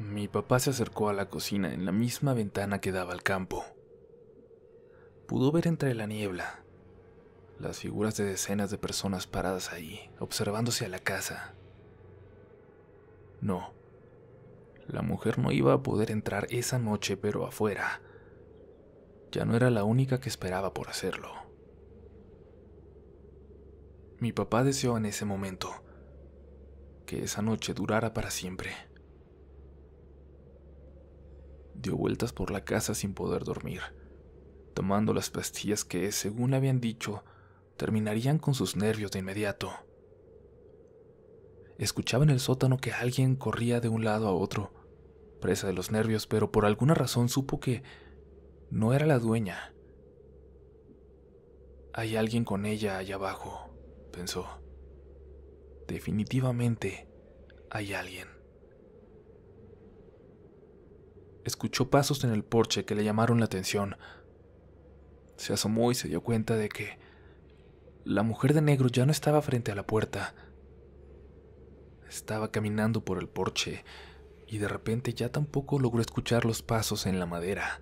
Mi papá se acercó a la cocina en la misma ventana que daba al campo. Pudo ver entre la niebla las figuras de decenas de personas paradas ahí, observándose a la casa. No, la mujer no iba a poder entrar esa noche, pero afuera ya no era la única que esperaba por hacerlo. Mi papá deseó en ese momento que esa noche durara para siempre. Dio vueltas por la casa sin poder dormir, tomando las pastillas que, según le habían dicho, terminarían con sus nervios de inmediato. Escuchaba en el sótano que alguien corría de un lado a otro, presa de los nervios, pero por alguna razón supo que no era la dueña. Hay alguien con ella allá abajo, pensó. Definitivamente hay alguien. Escuchó pasos en el porche que le llamaron la atención. Se asomó y se dio cuenta de que la mujer de negro ya no estaba frente a la puerta. Estaba caminando por el porche y de repente ya tampoco logró escuchar los pasos en la madera.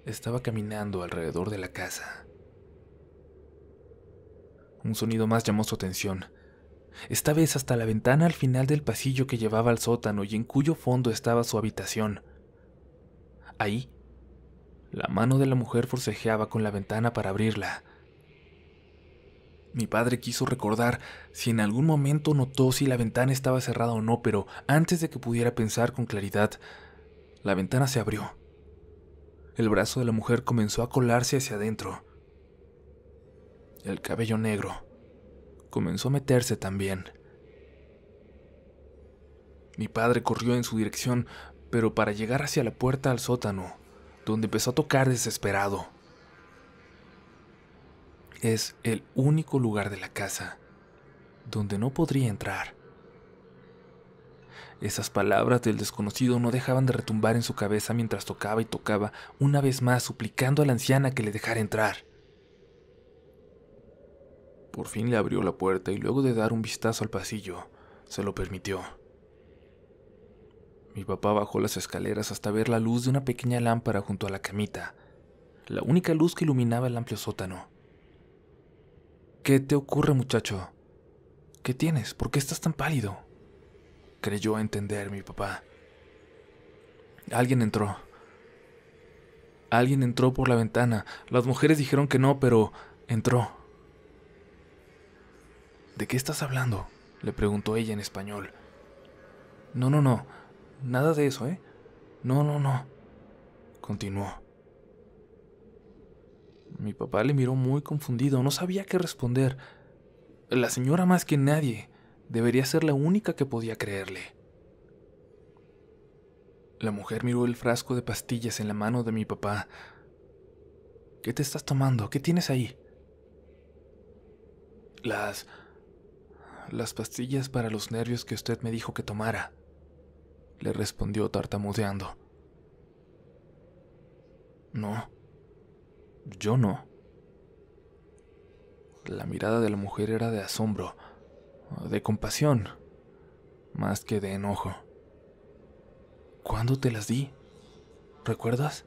Estaba caminando alrededor de la casa. Un sonido más llamó su atención, esta vez hasta la ventana al final del pasillo que llevaba al sótano y en cuyo fondo estaba su habitación. Ahí, la mano de la mujer forcejeaba con la ventana para abrirla. Mi padre quiso recordar si en algún momento notó si la ventana estaba cerrada o no, pero antes de que pudiera pensar con claridad, la ventana se abrió. El brazo de la mujer comenzó a colarse hacia adentro. El cabello negro comenzó a meterse también. Mi padre corrió en su dirección, pero para llegar hacia la puerta al sótano, donde empezó a tocar desesperado. Es el único lugar de la casa donde no podría entrar. Esas palabras del desconocido no dejaban de retumbar en su cabeza mientras tocaba y tocaba una vez más, suplicando a la anciana que le dejara entrar. Por fin le abrió la puerta y luego de dar un vistazo al pasillo, se lo permitió. Mi papá bajó las escaleras hasta ver la luz de una pequeña lámpara junto a la camita, la única luz que iluminaba el amplio sótano. «¿Qué te ocurre, muchacho? ¿Qué tienes? ¿Por qué estás tan pálido?», creyó entender mi papá. Alguien entró por la ventana. Las mujeres dijeron que no, pero entró. «¿De qué estás hablando?», le preguntó ella en español. No, nada de eso, ¿eh? No, continuó. Mi papá le miró muy confundido, no sabía qué responder. La señora, más que nadie, debería ser la única que podía creerle. La mujer miró el frasco de pastillas en la mano de mi papá. «¿Qué te estás tomando? ¿Qué tienes ahí?». Las pastillas para los nervios que usted me dijo que tomara», le respondió tartamudeando. «No, yo no». La mirada de la mujer era de asombro, de compasión, más que de enojo. «¿Cuándo te las di? ¿Recuerdas?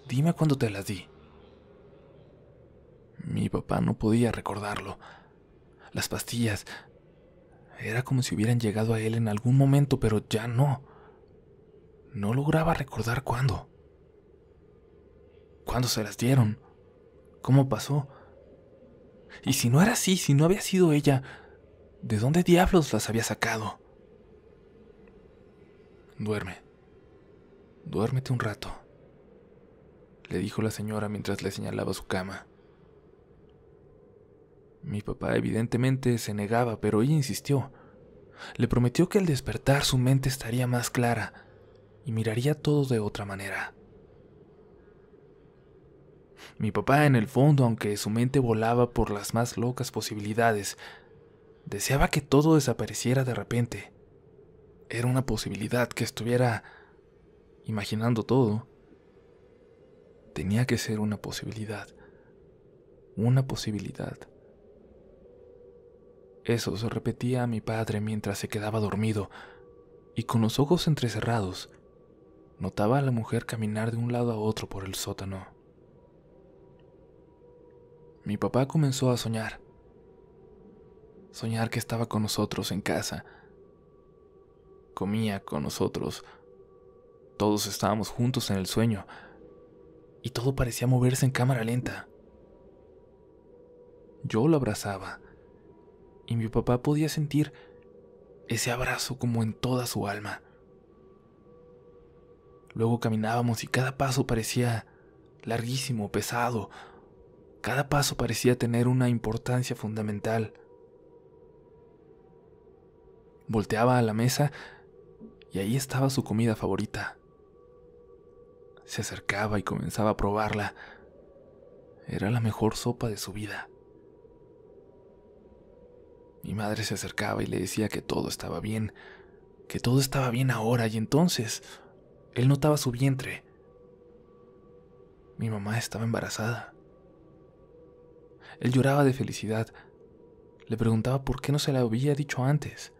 Dime cuándo te las di». Mi papá no podía recordarlo. Las pastillas era como si hubieran llegado a él en algún momento, pero ya no. No lograba recordar cuándo. ¿Cuándo se las dieron? ¿Cómo pasó? Y si no era así, si no había sido ella, ¿de dónde diablos las había sacado? Duérmete un rato», le dijo la señora mientras le señalaba su cama. Mi papá evidentemente se negaba, pero ella insistió. Le prometió que al despertar su mente estaría más clara y miraría todo de otra manera. Mi papá, en el fondo, aunque su mente volaba por las más locas posibilidades, deseaba que todo desapareciera de repente. Era una posibilidad que estuviera imaginando todo. Tenía que ser una posibilidad. Una posibilidad. Eso se repetía a mi padre mientras se quedaba dormido, y con los ojos entrecerrados notaba a la mujer caminar de un lado a otro por el sótano. Mi papá comenzó a soñar que estaba con nosotros en casa, comía con nosotros, todos estábamos juntos en el sueño y todo parecía moverse en cámara lenta. Yo lo abrazaba y mi papá podía sentir ese abrazo como en toda su alma. Luego caminábamos y cada paso parecía larguísimo, pesado. Cada paso parecía tener una importancia fundamental. Volteaba a la mesa y ahí estaba su comida favorita. Se acercaba y comenzaba a probarla. Era la mejor sopa de su vida. Mi madre se acercaba y le decía que todo estaba bien ahora, y entonces él notaba su vientre. Mi mamá estaba embarazada. Él lloraba de felicidad. Le preguntaba por qué no se la había dicho antes.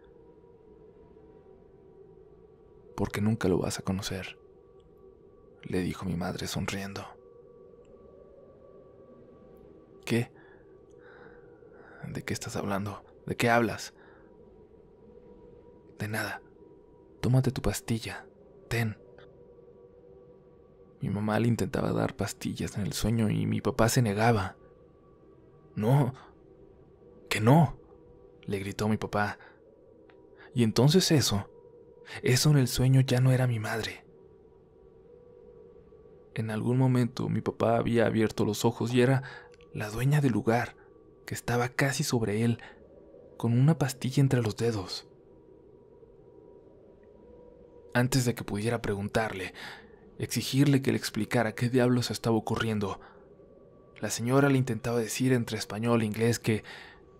Porque nunca lo vas a conocer, le dijo mi madre sonriendo. ¿Qué? ¿De qué estás hablando? ¿De qué hablas? De nada. Tómate tu pastilla. Ten. Mi mamá le intentaba dar pastillas en el sueño y mi papá se negaba. No, que no, le gritó mi papá. Y entonces eso en el sueño ya no era mi madre. En algún momento mi papá había abierto los ojos y era la dueña del lugar, que estaba casi sobre él, con una pastilla entre los dedos. Antes de que pudiera preguntarle, exigirle que le explicara qué diablos estaba ocurriendo, la señora le intentaba decir entre español e inglés que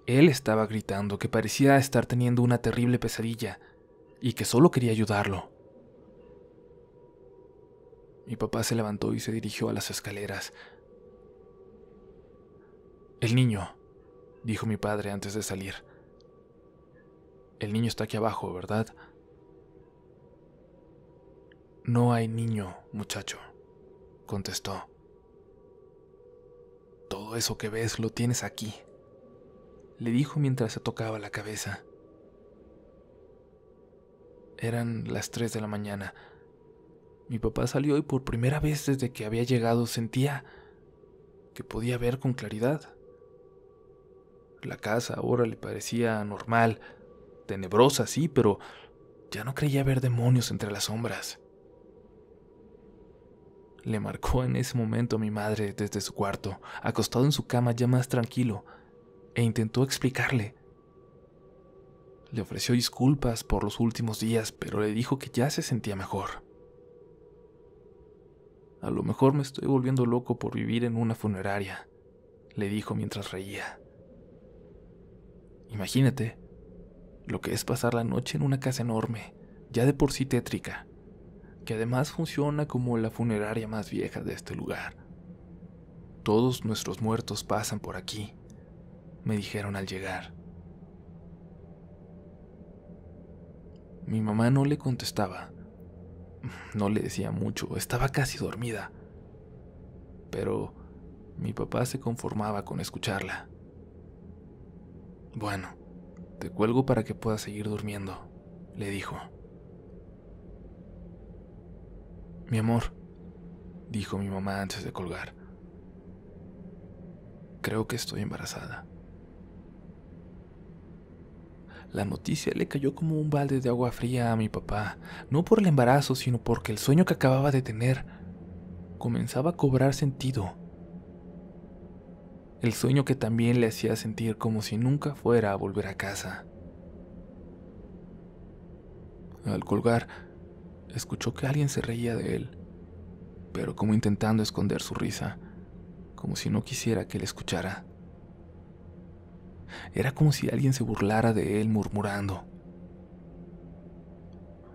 él estaba gritando, que parecía estar teniendo una terrible pesadilla y que solo quería ayudarlo. Mi papá se levantó y se dirigió a las escaleras. El niño, dijo mi padre antes de salir. El niño está aquí abajo, ¿verdad? No hay niño, muchacho, contestó. Todo eso que ves lo tienes aquí, le dijo mientras se tocaba la cabeza. Eran las 3 de la mañana. Mi papá salió y por primera vez desde que había llegado sentía que podía ver con claridad. La casa ahora le parecía normal, tenebrosa, sí, pero ya no creía ver demonios entre las sombras. Le marcó en ese momento a mi madre desde su cuarto, acostado en su cama ya más tranquilo, e intentó explicarle. Le ofreció disculpas por los últimos días, pero le dijo que ya se sentía mejor. A lo mejor me estoy volviendo loco por vivir en una funeraria, le dijo mientras reía. Imagínate lo que es pasar la noche en una casa enorme, ya de por sí tétrica, que además funciona como la funeraria más vieja de este lugar. Todos nuestros muertos pasan por aquí, me dijeron al llegar. Mi mamá no le contestaba, no le decía mucho, estaba casi dormida, pero mi papá se conformaba con escucharla. Bueno, te cuelgo para que puedas seguir durmiendo, le dijo. Mi amor, dijo mi mamá antes de colgar. Creo que estoy embarazada. La noticia le cayó como un balde de agua fría a mi papá, no por el embarazo, sino porque el sueño que acababa de tener comenzaba a cobrar sentido. El sueño que también le hacía sentir como si nunca fuera a volver a casa. Al colgar, escuchó que alguien se reía de él, pero como intentando esconder su risa, como si no quisiera que le escuchara. Era como si alguien se burlara de él murmurando.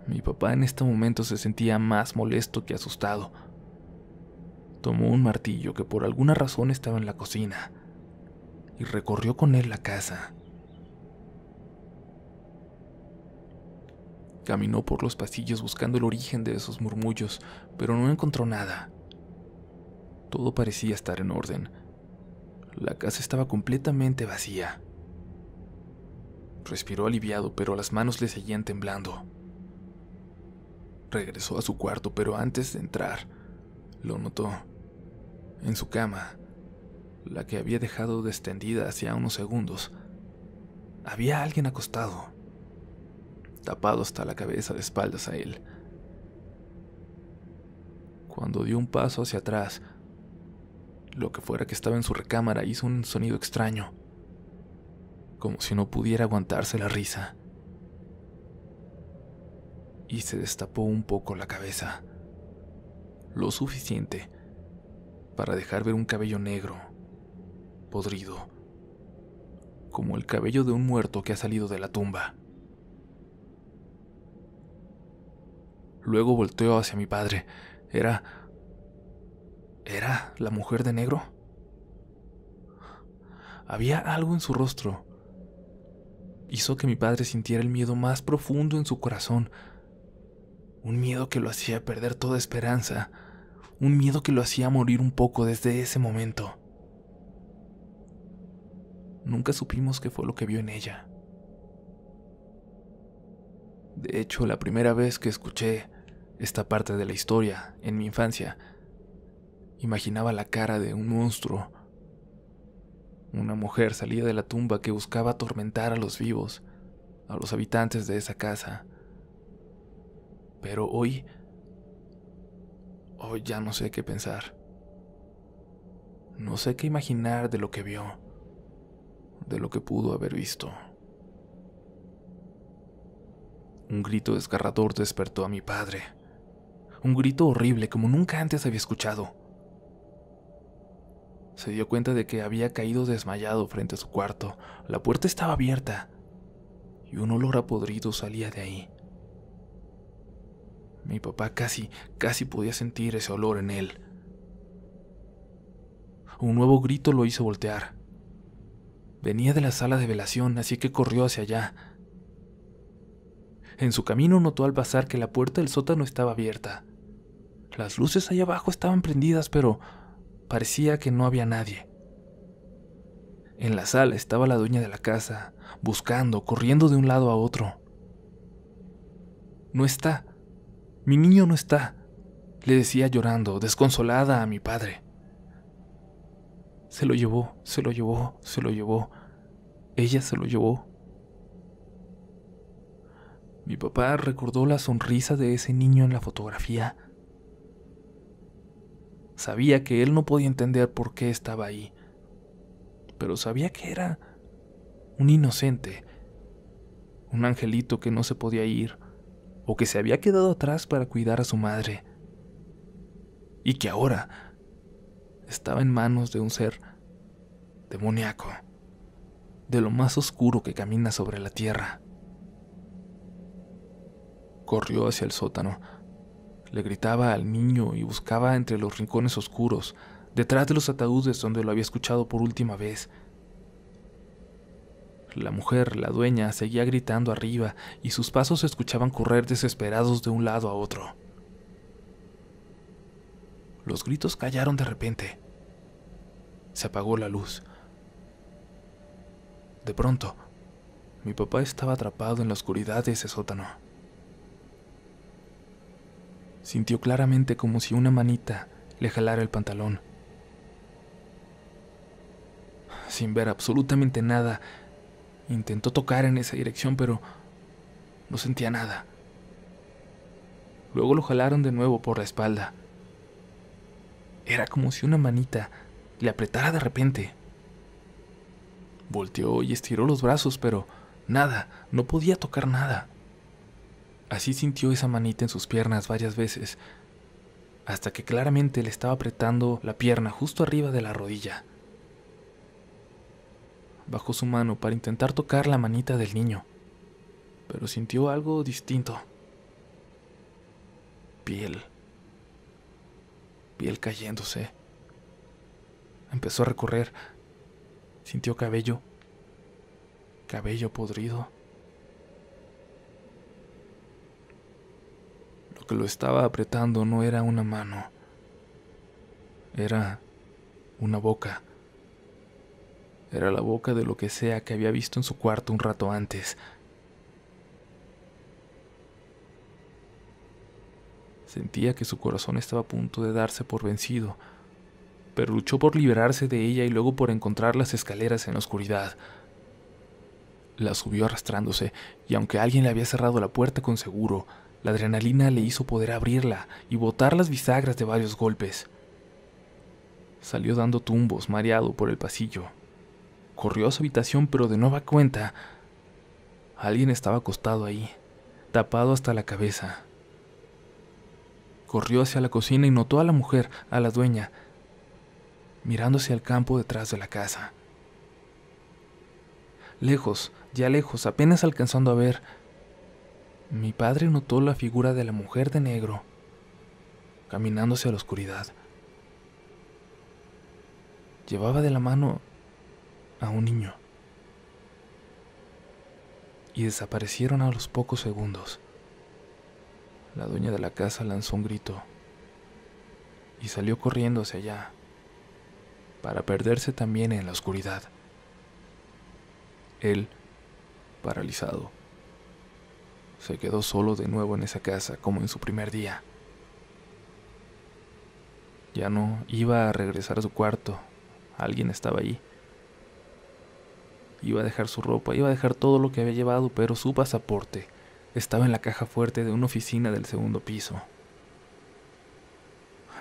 Mi papá en este momento se sentía más molesto que asustado. Tomó un martillo que por alguna razón estaba en la cocina y recorrió con él la casa. Caminó por los pasillos buscando el origen de esos murmullos, pero no encontró nada. Todo parecía estar en orden. La casa estaba completamente vacía. Respiró aliviado, pero las manos le seguían temblando. Regresó a su cuarto, pero antes de entrar, lo notó. En su cama, la que había dejado extendida hacía unos segundos, había alguien acostado, tapado hasta la cabeza de espaldas a él. Cuando dio un paso hacia atrás, lo que fuera que estaba en su recámara hizo un sonido extraño, como si no pudiera aguantarse la risa. Y se destapó un poco la cabeza, lo suficiente para dejar ver un cabello negro, podrido, como el cabello de un muerto que ha salido de la tumba. Luego volteó hacia mi padre. ¿Era la mujer de negro? Había algo en su rostro. Hizo que mi padre sintiera el miedo más profundo en su corazón. Un miedo que lo hacía perder toda esperanza. Un miedo que lo hacía morir un poco desde ese momento. Nunca supimos qué fue lo que vio en ella. De hecho, la primera vez que escuché esta parte de la historia, en mi infancia, imaginaba la cara de un monstruo. Una mujer salida de la tumba que buscaba atormentar a los vivos, a los habitantes de esa casa. Pero hoy ya no sé qué pensar. No sé qué imaginar de lo que vio, de lo que pudo haber visto. Un grito desgarrador despertó a mi padre. Un grito horrible como nunca antes había escuchado. Se dio cuenta de que había caído desmayado frente a su cuarto. La puerta estaba abierta y un olor a podrido salía de ahí. Mi papá casi podía sentir ese olor en él. Un nuevo grito lo hizo voltear. Venía de la sala de velación, así que corrió hacia allá. En su camino notó al pasar que la puerta del sótano estaba abierta. Las luces allá abajo estaban prendidas, pero parecía que no había nadie. En la sala estaba la dueña de la casa, buscando, corriendo de un lado a otro. No está. Mi niño no está, le decía llorando, desconsolada a mi padre. Se lo llevó, se lo llevó, se lo llevó. Ella se lo llevó. Mi papá recordó la sonrisa de ese niño en la fotografía. Sabía que él no podía entender por qué estaba ahí, pero sabía que era un inocente, un angelito que no se podía ir, o que se había quedado atrás para cuidar a su madre, y que ahora estaba en manos de un ser demoníaco, de lo más oscuro que camina sobre la tierra. Corrió hacia el sótano. Le gritaba al niño y buscaba entre los rincones oscuros, detrás de los ataúdes donde lo había escuchado por última vez. La mujer, la dueña, seguía gritando arriba y sus pasos se escuchaban correr desesperados de un lado a otro. Los gritos callaron de repente. Se apagó la luz. De pronto, mi papá estaba atrapado en la oscuridad de ese sótano. Sintió claramente como si una manita le jalara el pantalón. Sin ver absolutamente nada, intentó tocar en esa dirección, pero no sentía nada. Luego lo jalaron de nuevo por la espalda. Era como si una manita le apretara de repente. Volteó y estiró los brazos, pero nada, no podía tocar nada. Así sintió esa manita en sus piernas varias veces, hasta que claramente le estaba apretando la pierna justo arriba de la rodilla. Bajó su mano para intentar tocar la manita del niño, pero sintió algo distinto. Piel cayéndose. Empezó a recorrer. Sintió cabello podrido. que lo estaba apretando no era una mano, era una boca. Era la boca de lo que sea que había visto en su cuarto un rato antes. Sentía que su corazón estaba a punto de darse por vencido, pero luchó por liberarse de ella y luego por encontrar las escaleras en la oscuridad. La subió arrastrándose, y aunque alguien le había cerrado la puerta con seguro, la adrenalina le hizo poder abrirla y botar las bisagras de varios golpes. Salió dando tumbos, mareado por el pasillo. Corrió a su habitación, pero de nueva cuenta, alguien estaba acostado ahí, tapado hasta la cabeza. Corrió hacia la cocina y notó a la mujer, a la dueña, mirando hacia el campo detrás de la casa. Lejos, ya lejos, apenas alcanzando a ver, mi padre notó la figura de la mujer de negro, caminando hacia la oscuridad. Llevaba de la mano a un niño. Y desaparecieron a los pocos segundos. La dueña de la casa lanzó un grito y salió corriendo hacia allá, para perderse también en la oscuridad. Él, paralizado, se quedó solo de nuevo en esa casa como en su primer día. Ya no iba a regresar a su cuarto. Alguien estaba ahí. Iba a dejar su ropa, iba a dejar todo lo que había llevado, pero su pasaporte estaba en la caja fuerte de una oficina del segundo piso.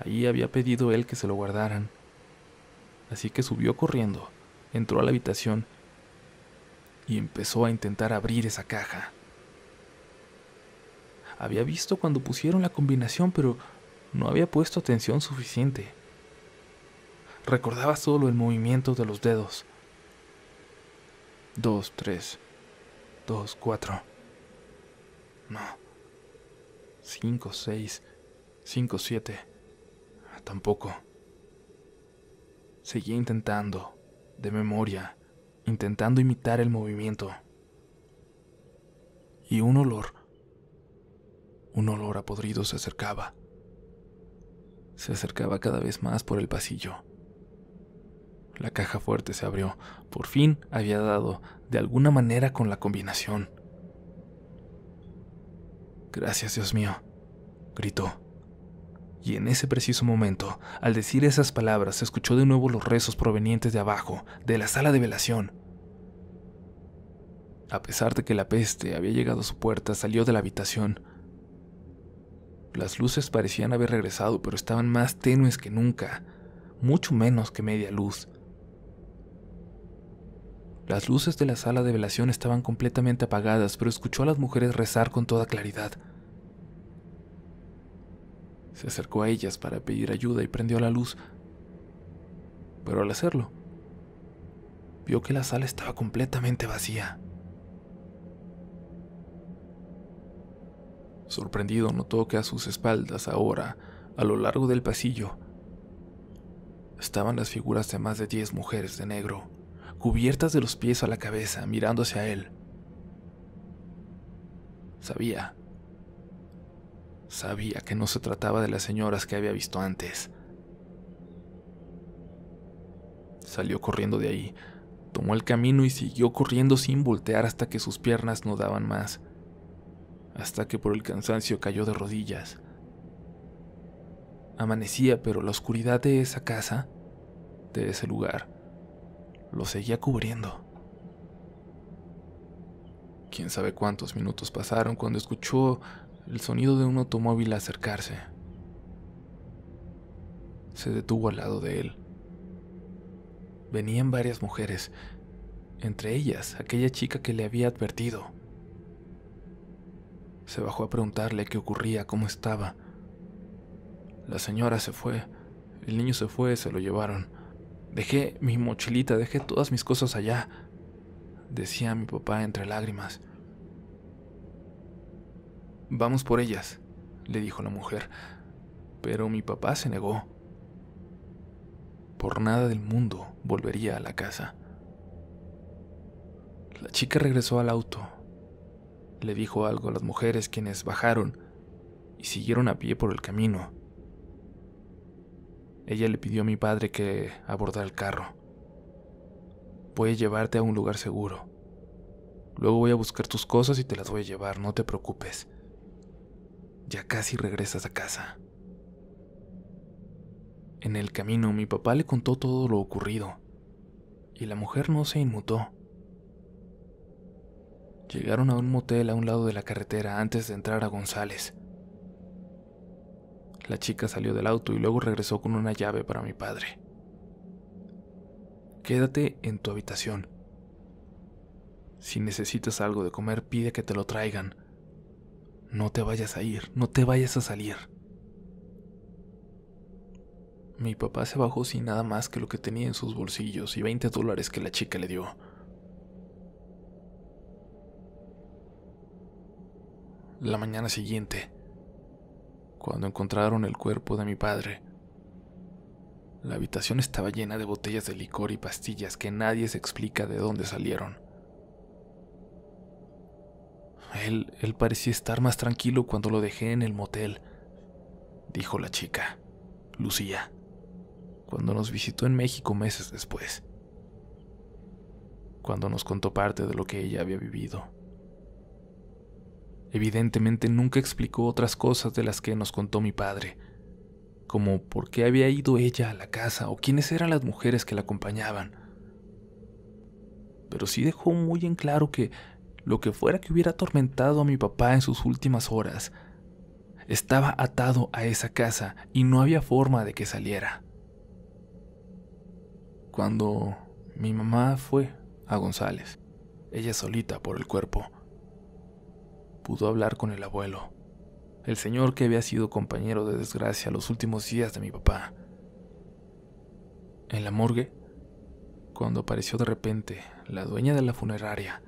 Allí había pedido él que se lo guardaran. Así que subió corriendo, entró a la habitación y empezó a intentar abrir esa caja. Había visto cuando pusieron la combinación, pero no había puesto atención suficiente. Recordaba solo el movimiento de los dedos. 2, 3, 2, 4. No. 5, 6, 5, 7. Tampoco. Seguía intentando, de memoria, intentando imitar el movimiento. Y un olor a podrido se acercaba. Se acercaba cada vez más por el pasillo. La caja fuerte se abrió. Por fin había dado, de alguna manera, con la combinación. «Gracias, Dios mío», gritó. Y en ese preciso momento, al decir esas palabras, se escuchó de nuevo los rezos provenientes de abajo, de la sala de velación. A pesar de que la peste había llegado a su puerta, salió de la habitación. Las luces parecían haber regresado, pero estaban más tenues que nunca, mucho menos que media luz. Las luces de la sala de velación estaban completamente apagadas, pero escuchó a las mujeres rezar con toda claridad. Se acercó a ellas para pedir ayuda y prendió la luz. Pero al hacerlo, vio que la sala estaba completamente vacía. Sorprendido, notó que a sus espaldas, ahora, a lo largo del pasillo, estaban las figuras de más de 10 mujeres de negro, cubiertas de los pies a la cabeza, mirando hacia él. Sabía que no se trataba de las señoras que había visto antes. Salió corriendo de ahí, tomó el camino y siguió corriendo sin voltear hasta que sus piernas no daban más, hasta que por el cansancio cayó de rodillas. Amanecía, pero la oscuridad de esa casa, de ese lugar, lo seguía cubriendo. Quién sabe cuántos minutos pasaron cuando escuchó el sonido de un automóvil acercarse. Se detuvo al lado de él. Venían varias mujeres, entre ellas aquella chica que le había advertido. Se bajó a preguntarle qué ocurría, cómo estaba. La señora se fue, el niño se fue, se lo llevaron. Dejé mi mochilita, dejé todas mis cosas allá, decía mi papá entre lágrimas. Vamos por ellas, le dijo la mujer, pero mi papá se negó. Por nada del mundo volvería a la casa. La chica regresó al auto. Le dijo algo a las mujeres, quienes bajaron y siguieron a pie por el camino. Ella le pidió a mi padre que abordara el carro. Voy a llevarte a un lugar seguro. Luego voy a buscar tus cosas y te las voy a llevar, no te preocupes. Ya casi regresas a casa. En el camino mi papá le contó todo lo ocurrido y la mujer no se inmutó. Llegaron a un motel a un lado de la carretera antes de entrar a González. La chica salió del auto y luego regresó con una llave para mi padre. Quédate en tu habitación. Si necesitas algo de comer, pide que te lo traigan. No te vayas a ir, no te vayas a salir. Mi papá se bajó sin nada más que lo que tenía en sus bolsillos y $20 que la chica le dio. La mañana siguiente, cuando encontraron el cuerpo de mi padre, la habitación estaba llena de botellas de licor y pastillas que nadie se explica de dónde salieron. Él parecía estar más tranquilo cuando lo dejé en el motel, dijo la chica, Lucía, cuando nos visitó en México meses después, cuando nos contó parte de lo que ella había vivido. Evidentemente nunca explicó otras cosas de las que nos contó mi padre, como por qué había ido ella a la casa o quiénes eran las mujeres que la acompañaban. Pero sí dejó muy en claro que lo que fuera que hubiera atormentado a mi papá en sus últimas horas estaba atado a esa casa y no había forma de que saliera. Cuando mi mamá fue a González, ella solita por el cuerpo, pudo hablar con el abuelo, el señor que había sido compañero de desgracia los últimos días de mi papá. En la morgue, cuando apareció de repente la dueña de la funeraria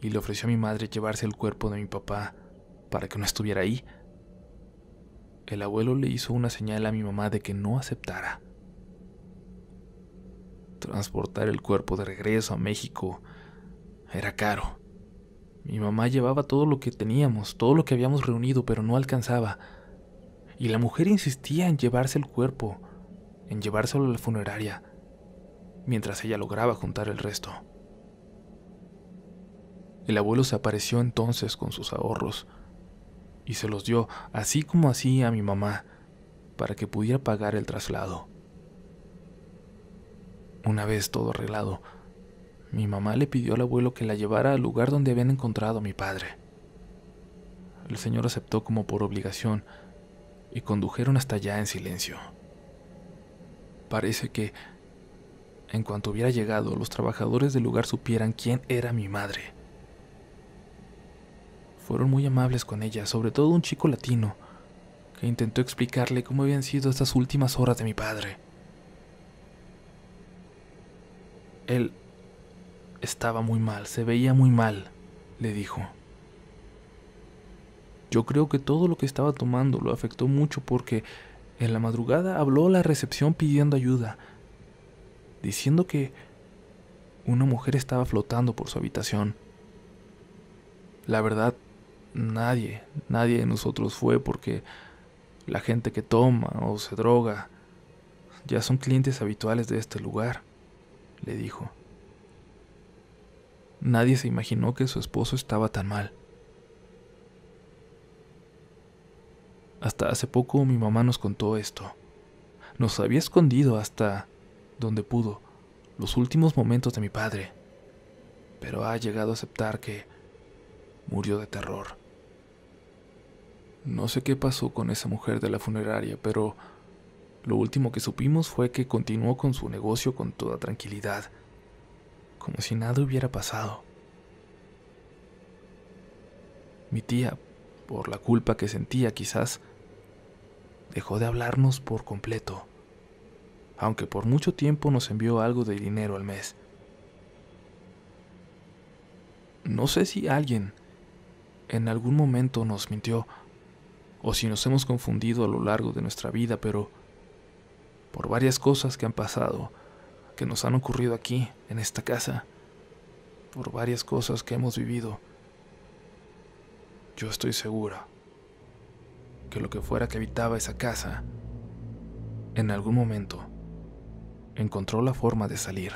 y le ofreció a mi madre llevarse el cuerpo de mi papá para que no estuviera ahí, el abuelo le hizo una señal a mi mamá de que no aceptara. Transportar el cuerpo de regreso a México era caro. Mi mamá llevaba todo lo que teníamos, todo lo que habíamos reunido, pero no alcanzaba. Y la mujer insistía en llevarse el cuerpo, en llevárselo a la funeraria, mientras ella lograba juntar el resto. El abuelo se apareció entonces con sus ahorros y se los dio, así como así, a mi mamá, para que pudiera pagar el traslado. Una vez todo arreglado, mi mamá le pidió al abuelo que la llevara al lugar donde habían encontrado a mi padre. El señor aceptó como por obligación y condujeron hasta allá en silencio. Parece que, en cuanto hubiera llegado, los trabajadores del lugar supieran quién era mi madre. Fueron muy amables con ella, sobre todo un chico latino, que intentó explicarle cómo habían sido estas últimas horas de mi padre. Él estaba muy mal, se veía muy mal, le dijo. Yo creo que todo lo que estaba tomando lo afectó mucho porque en la madrugada habló a la recepción pidiendo ayuda, diciendo que una mujer estaba flotando por su habitación. La verdad, nadie de nosotros fue porque la gente que toma o se droga ya son clientes habituales de este lugar, le dijo. Nadie se imaginó que su esposo estaba tan mal. Hasta hace poco mi mamá nos contó esto. Nos había escondido hasta donde pudo los últimos momentos de mi padre, pero ha llegado a aceptar que murió de terror. No sé qué pasó con esa mujer de la funeraria, pero lo último que supimos fue que continuó con su negocio con toda tranquilidad, como si nada hubiera pasado. Mi tía, por la culpa que sentía quizás, dejó de hablarnos por completo, aunque por mucho tiempo nos envió algo de dinero al mes. No sé si alguien en algún momento nos mintió, o si nos hemos confundido a lo largo de nuestra vida, pero por varias cosas que han pasado, que nos han ocurrido aquí, en esta casa, por varias cosas que hemos vivido, yo estoy segura que lo que fuera que habitaba esa casa, en algún momento, encontró la forma de salir.